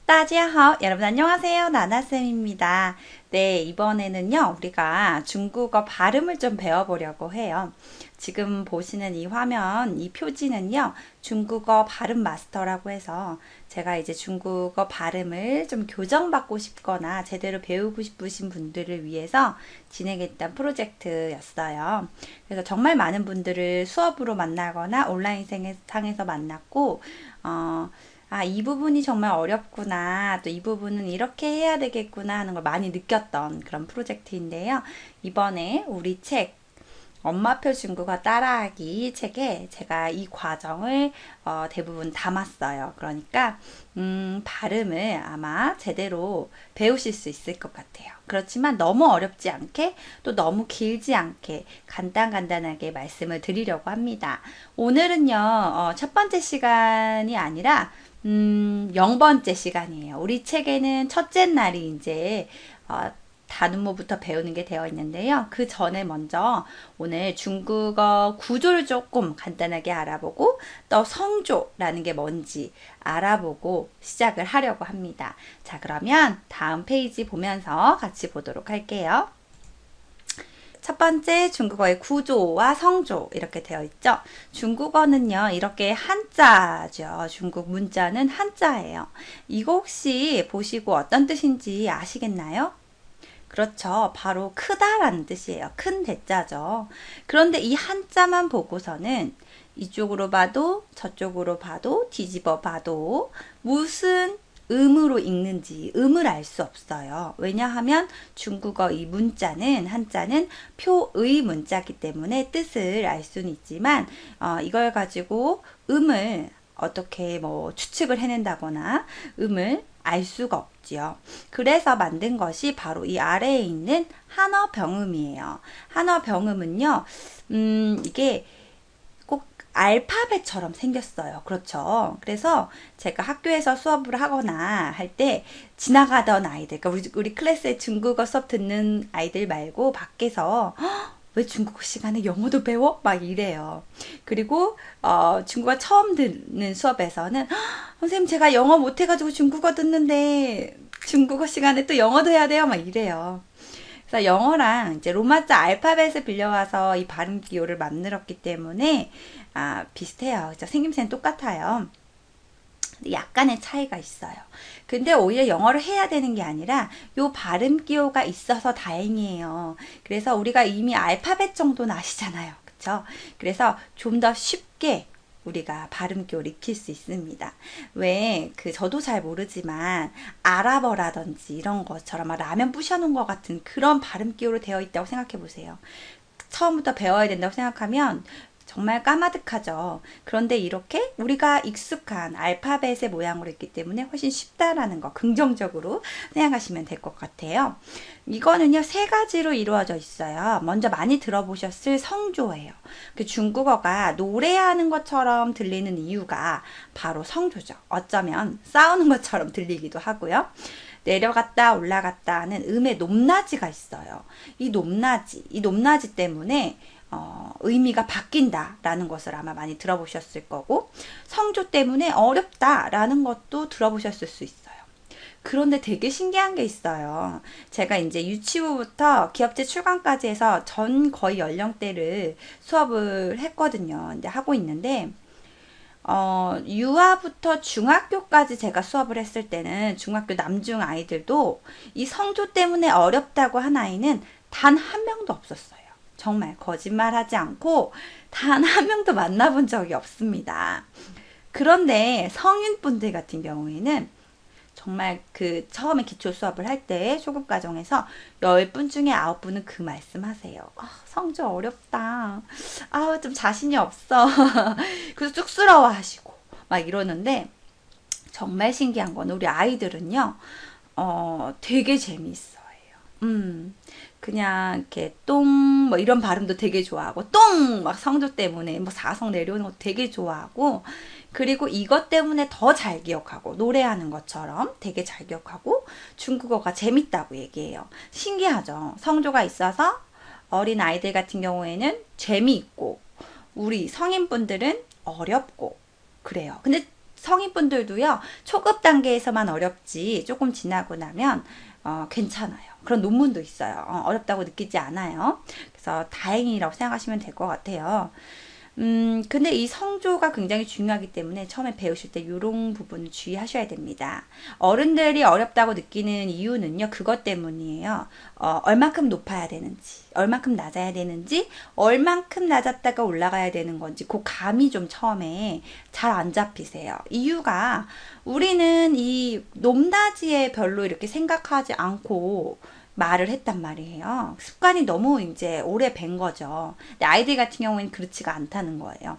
따지하오. 여러분 안녕하세요. 나나쌤입니다. 네, 이번에는요, 우리가 중국어 발음을 좀 배워보려고 해요. 지금 보시는 이 화면, 이 표지는요, 중국어 발음 마스터라고 해서 제가 이제 중국어 발음을 좀 교정받고 싶거나 제대로 배우고 싶으신 분들을 위해서 진행했던 프로젝트였어요. 그래서 정말 많은 분들을 수업으로 만나거나 온라인 상에서 만났고, 이 부분이 정말 어렵구나. 또 이 부분은 이렇게 해야 되겠구나 하는 걸 많이 느꼈던 그런 프로젝트인데요. 이번에 우리 책, 엄마표 중국어 따라하기 책에 제가 이 과정을 대부분 담았어요. 그러니까 발음을 아마 제대로 배우실 수 있을 것 같아요. 그렇지만 너무 어렵지 않게 또 너무 길지 않게 간단하게 말씀을 드리려고 합니다. 오늘은요, 첫 번째 시간이 아니라 0번째 시간이에요. 우리 책에는 첫째 날이 이제 단음모부터 배우는 게 되어 있는데요. 그 전에 먼저 오늘 중국어 구조를 조금 간단하게 알아보고 또 성조라는 게 뭔지 알아보고 시작을 하려고 합니다. 자, 그러면 다음 페이지 보면서 같이 보도록 할게요. 첫 번째 중국어의 구조와 성조 이렇게 되어 있죠. 중국어는요 이렇게 한자죠. 중국 문자는 한자예요. 이거 혹시 보시고 어떤 뜻인지 아시겠나요? 그렇죠. 바로 크다라는 뜻이에요. 큰 대자죠. 그런데 이 한자만 보고서는 이쪽으로 봐도 저쪽으로 봐도 뒤집어 봐도 무슨 음으로 읽는지 음을 알 수 없어요. 왜냐하면 중국어 이 문자는 한자는 표의 문자이기 때문에 뜻을 알 수는 있지만 이걸 가지고 음을 어떻게 추측을 해낸다거나 음을 알 수가 없지요. 그래서 만든 것이 바로 이 아래에 있는 한어병음이에요. 한어병음은요, 이게 꼭 알파벳처럼 생겼어요. 그렇죠. 그래서 제가 학교에서 수업을 하거나 할 때 지나가던 아이들, 그러니까 우리 클래스에 중국어 수업 듣는 아이들 말고 밖에서 왜 중국어 시간에 영어도 배워? 막 이래요. 그리고 중국어 처음 듣는 수업에서는 선생님 제가 영어 못해가지고 중국어 듣는데 중국어 시간에 또 영어도 해야 돼요? 막 이래요. 그래서 영어랑 이제 로마자 알파벳을 빌려와서 이 발음 기호를 만들었기 때문에 비슷해요. 그죠? 생김새는 똑같아요. 약간의 차이가 있어요. 근데 오히려 영어를 해야 되는 게 아니라 요 발음 기호가 있어서 다행이에요. 그래서 우리가 이미 알파벳 정도는 아시잖아요. 그쵸? 그래서 좀 더 쉽게 우리가 발음 기호를 익힐 수 있습니다. 왜, 저도 잘 모르지만, 아랍어라든지 이런 것처럼 라면 부셔놓은 것 같은 그런 발음 기호로 되어 있다고 생각해 보세요. 처음부터 배워야 된다고 생각하면 정말 까마득하죠. 그런데 이렇게 우리가 익숙한 알파벳의 모양으로 있기 때문에 훨씬 쉽다라는 거 긍정적으로 생각하시면 될 것 같아요. 이거는요 3가지로 이루어져 있어요. 먼저 많이 들어보셨을 성조예요. 중국어가 노래하는 것처럼 들리는 이유가 바로 성조죠. 어쩌면 싸우는 것처럼 들리기도 하고요. 내려갔다 올라갔다 하는 음의 높낮이가 있어요. 이 높낮이 때문에 의미가 바뀐다라는 것을 아마 많이 들어보셨을 거고 성조 때문에 어렵다라는 것도 들어보셨을 수 있어요. 그런데 되게 신기한 게 있어요. 제가 이제 유치부부터 기업체 출강까지 해서 전 거의 연령대를 수업을 했거든요. 이제 하고 있는데 유아부터 중학교까지 제가 수업을 했을 때는 중학교 남중 아이들도 이 성조 때문에 어렵다고 한 아이는 단 한 명도 없었어요. 정말 거짓말하지 않고 단 한 명도 만나본 적이 없습니다. 그런데 성인분들 같은 경우에는 정말 처음에 기초 수업을 할 때 초급 과정에서 10분 중에 9분은 그 말씀 하세요. 성조 어렵다. 좀 자신이 없어. 그래서 쑥스러워 하시고 막 이러는데 정말 신기한 건 우리 아이들은요. 되게 재미있어요. 그냥 이렇게 똥 이런 발음도 되게 좋아하고 똥 막 성조 때문에 사성 내려오는 것도 되게 좋아하고 그리고 이것 때문에 더 잘 기억하고 노래하는 것처럼 되게 잘 기억하고 중국어가 재밌다고 얘기해요. 신기하죠. 성조가 있어서 어린 아이들 같은 경우에는 재미있고 우리 성인분들은 어렵고 그래요. 근데 성인분들도요, 초급 단계에서만 어렵지 조금 지나고 나면 괜찮아요. 그런 논문도 있어요. 어렵다고 느끼지 않아요. 그래서 다행이라고 생각하시면 될 것 같아요. 근데 이 성조가 굉장히 중요하기 때문에 처음에 배우실 때 이런 부분을 주의하셔야 됩니다. 어른들이 어렵다고 느끼는 이유는요, 그것 때문이에요. 얼만큼 높아야 되는지, 얼만큼 낮아야 되는지, 얼만큼 낮았다가 올라가야 되는 건지, 그 감이 좀 처음에 잘 안 잡히세요. 이유가 우리는 이 높낮이에 별로 이렇게 생각하지 않고 말을 했단 말이에요. 습관이 너무 이제 오래 밴 거죠. 근데 아이들 같은 경우에는 그렇지가 않다는 거예요.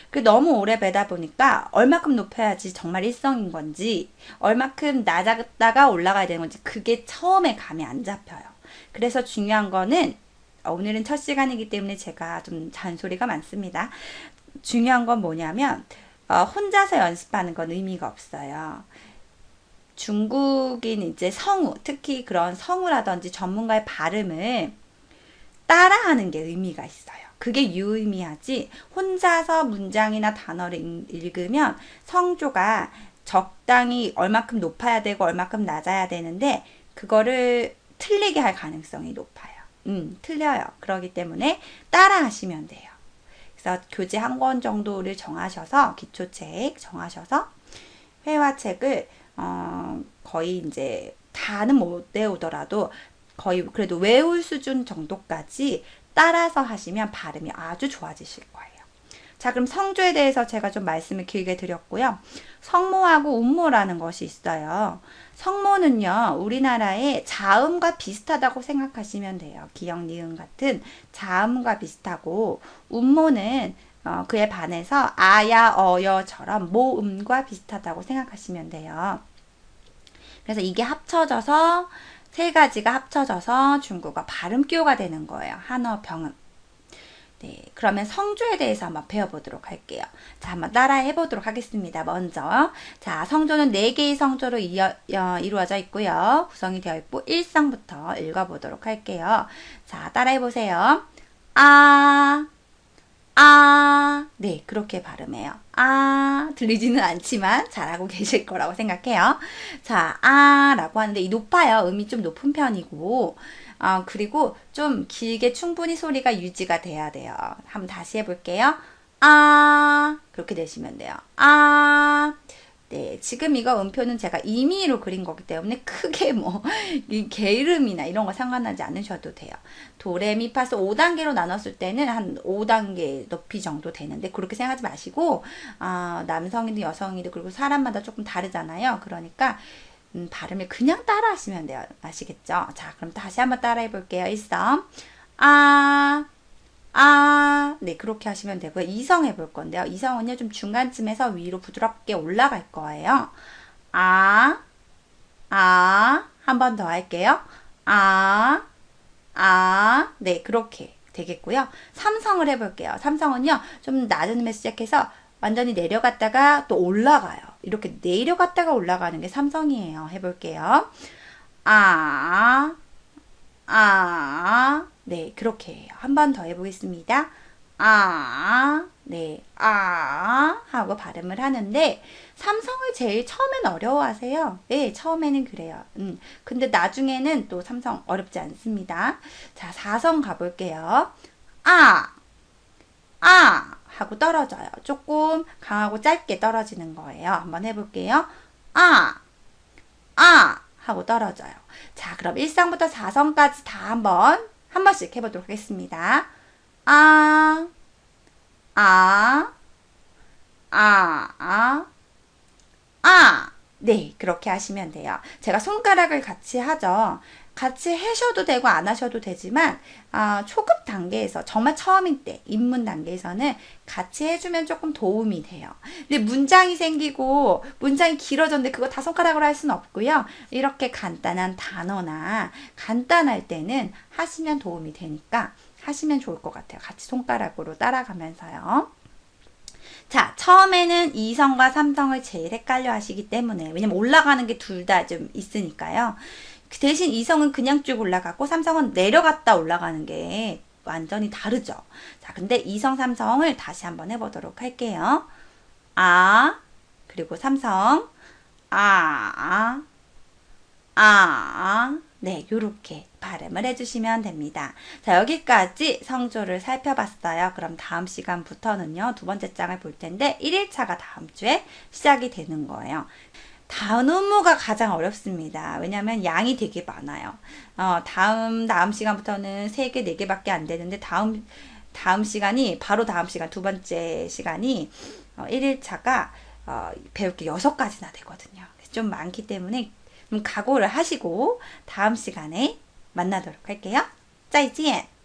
그 너무 오래 배다 보니까 얼마큼 높여야지 정말 일성인 건지, 얼마큼 낮았다가 올라가야 되는 건지, 그게 처음에 감이 안 잡혀요. 그래서 중요한 거는, 오늘은 첫 시간이기 때문에 제가 좀 잔소리가 많습니다. 중요한 건 뭐냐면, 혼자서 연습하는 건 의미가 없어요. 중국인 이제 성우, 특히 그런 성우라든지 전문가의 발음을 따라하는 게 의미가 있어요. 그게 유의미하지, 혼자서 문장이나 단어를 읽으면 성조가 적당히 얼마큼 높아야 되고 얼마큼 낮아야 되는데, 그거를 틀리게 할 가능성이 높아요. 틀려요. 그렇기 때문에 따라 하시면 돼요. 그래서 교재 한 권 정도를 정하셔서, 기초책 정하셔서 회화책을 거의 이제 다는 못 외우더라도 거의 그래도 외울 수준 정도까지 따라서 하시면 발음이 아주 좋아지실 거예요. 자, 그럼 성조에 대해서 제가 좀 말씀을 길게 드렸고요. 성모하고 운모라는 것이 있어요. 성모는요, 우리나라의 자음과 비슷하다고 생각하시면 돼요. 기역, 니은 같은 자음과 비슷하고, 운모는 그에 반해서 아야, 어여처럼 모음과 비슷하다고 생각하시면 돼요. 그래서 이게 합쳐져서, 세 가지가 합쳐져서 중국어 발음교가 되는 거예요. 한어, 병음. 네, 그러면 성조에 대해서 한번 배워보도록 할게요. 자, 한번 따라해 보도록 하겠습니다. 먼저, 자, 성조는 4개의 성조로 이루어져 있고요. 구성이 되어 있고, 1성부터 읽어보도록 할게요. 자, 따라해 보세요. 네, 그렇게 발음해요. 들리지는 않지만 잘하고 계실 거라고 생각해요. 자, 라고 하는데, 이 높아요. 음이 좀 높은 편이고, 그리고 좀 길게 충분히 소리가 유지가 돼야 돼요. 한번 다시 해볼게요. 그렇게 내시면 돼요. 네, 지금 이거 음표는 제가 임의로 그린 거기 때문에 크게 이 게으름이나 이런 거 상관나지 않으셔도 돼요. 도레미파솔 5단계로 나눴을 때는 한 5단계 높이 정도 되는데, 그렇게 생각하지 마시고, 남성이든 여성이든 그리고 사람마다 조금 다르잖아요. 그러니까, 발음을 그냥 따라 하시면 돼요. 아시겠죠? 자, 그럼 다시 한번 따라 해볼게요. 1성. 네, 그렇게 하시면 되고요. 2성 해볼 건데요. 2성은요, 좀 중간쯤에서 위로 부드럽게 올라갈 거예요. 한 번 더 할게요. 네, 그렇게 되겠고요. 3성을 해볼게요. 3성은요, 좀 낮은 음에 시작해서 완전히 내려갔다가 또 올라가요. 이렇게 내려갔다가 올라가는 게 3성이에요. 해볼게요. 네, 그렇게 해요. 한 번 더 해보겠습니다. 네, 하고 발음을 하는데, 삼성을 제일 처음엔 어려워하세요. 네, 처음에는 그래요. 근데 나중에는 또 삼성 어렵지 않습니다. 자, 4성 가볼게요. 하고 떨어져요. 조금 강하고 짧게 떨어지는 거예요. 한번 해볼게요. 하고 떨어져요. 자, 그럼 1성부터 4성까지 다 한 번씩 해보도록 하겠습니다. 네, 그렇게 하시면 돼요. 제가 손가락을 같이 하죠. 같이 하셔도 되고 안 하셔도 되지만, 초급 단계에서, 정말 처음일 때, 입문 단계에서는 같이 해주면 조금 도움이 돼요. 근데 문장이 생기고, 문장이 길어졌는데 그거 다 손가락으로 할 수는 없고요. 이렇게 간단한 단어나, 간단할 때는 하시면 도움이 되니까, 하시면 좋을 것 같아요. 같이 손가락으로 따라가면서요. 자, 처음에는 2성과 3성을 제일 헷갈려 하시기 때문에, 왜냐면 올라가는 게 둘 다 좀 있으니까요. 대신 2성은 그냥 쭉 올라가고 3성은 내려갔다 올라가는 게 완전히 다르죠. 자, 근데 2성, 3성을 다시 한번 해보도록 할게요. 그리고 삼성, 아, 아, 네, 요렇게 발음을 해주시면 됩니다. 자, 여기까지 성조를 살펴봤어요. 그럼 다음 시간부터는요, 두 번째 장을 볼 텐데, 1일차가 다음 주에 시작이 되는 거예요. 단음무가 가장 어렵습니다. 왜냐면 양이 되게 많아요. 다음 시간부터는 3개, 4개밖에 안 되는데, 다음 시간이, 바로 다음 시간, 두 번째 시간이, 1일차가, 배울 게 6가지나 되거든요. 좀 많기 때문에, 좀 각오를 하시고, 다음 시간에 만나도록 할게요. 再见!